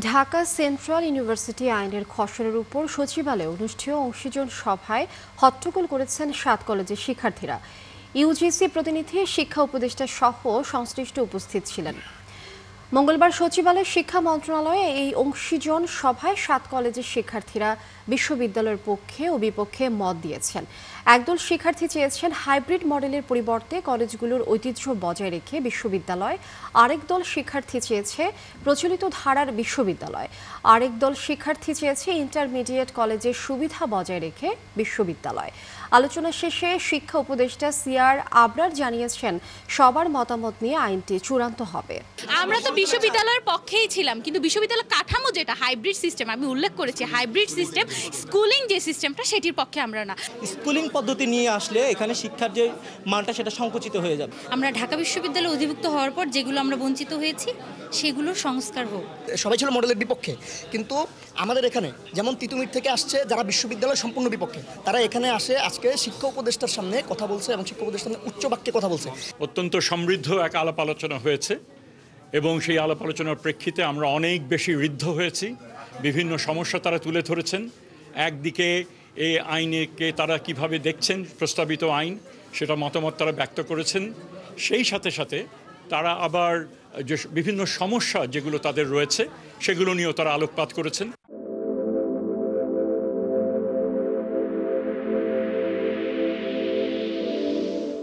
Dhaka central university আইনের খসড়ার উপর সচিবালয়ে অনুষ্ঠেয় অংশীজন সভায় হট্টগোল করেছেন 7 কলেজের শিক্ষার্থীরা। ইউজিসি প্রতিনিধি, শিক্ষা উপদেষ্টা সহ সংশ্লিষ্ট উপস্থিত ছিলেন। মঙ্গলবার সচিবালয় শিক্ষা মন্ত্রণালয়ে এই অংশীজন সভায় 7 কলেজের শিক্ষার্থীরা বিশ্ববিদ্যালয়ের পক্ষে ও বিপক্ষে মত দিয়েছেন। একদল শিক্ষার্থী চেয়েছেন হাইব্রিড মডেলের পরিবর্তে কলেজগুলোর ঐতিহ্য বজায় রেখে বিশ্ববিদ্যালয়, আরেক দল শিক্ষার্থী চেয়েছে প্রচলিত ধারার বিশ্ববিদ্যালয়, আরেক দল শিক্ষার্থী চেয়েছে ইন্টারমিডিয়েট কলেজের সুবিধা বজায় রেখে বিশ্ববিদ্যালয়। আলোচনা শেষে শিক্ষা উপদেষ্টা সিআর আবরার জানিয়েছেন সবার মতামত নিয়ে আইনটি চূড়ান্ত হবে। আমরা তো বিশ্ববিদ্যালয়ের পক্ষেই ছিলাম, কিন্তু বিশ্ববিদ্যালয় কাঠামো যেটা হাইব্রিড সিস্টেম, আমি উল্লেখ করেছি হাইব্রিড সিস্টেম, স্কুলিং যে সিস্টেমটা সেটির পক্ষে আমরা না। স্কুলিং পদ্ধতি নিয়ে আসলে এখানে শিক্ষার যে মানটা সেটা সংকুচিত হয়ে যাবে। আমরা ঢাকা বিশ্ববিদ্যালয়ে অধিভুক্ত হওয়ার পর যেগুলো আমরা বঞ্চিত হয়েছি সেগুলোর সংস্কার হোক। সবাই ছিল মডেলের বিপক্ষে, কিন্তু আমাদের এখানে যেমন তিতুমির থেকে আসছে যারা বিশ্ববিদ্যালয় সম্পূর্ণ বিপক্ষে, তারা এখানে আসে আজকে শিক্ষা উপদেষ্টার সামনে কথা বলছে এবং শিক্ষা উপদেষ্টার সামনে উচ্চ বাক্যে কথা বলছে। অত্যন্ত সমৃদ্ধ এক আলাপ আলোচনা হয়েছে এবং সেই আলাপ আলোচনার প্রেক্ষিতে আমরা অনেক বেশি ঋদ্ধ হয়েছি। বিভিন্ন সমস্যা তারা তুলে ধরেছেন। একদিকে এই আইনকে তারা কিভাবে দেখছেন, প্রস্তাবিত আইন, সেটা মতামত তারা ব্যক্ত করেছেন। সেই সাথে সাথে তারা আবার যে বিভিন্ন সমস্যা যেগুলো তাদের রয়েছে সেগুলো নিয়েও তারা আলোকপাত করেছেন।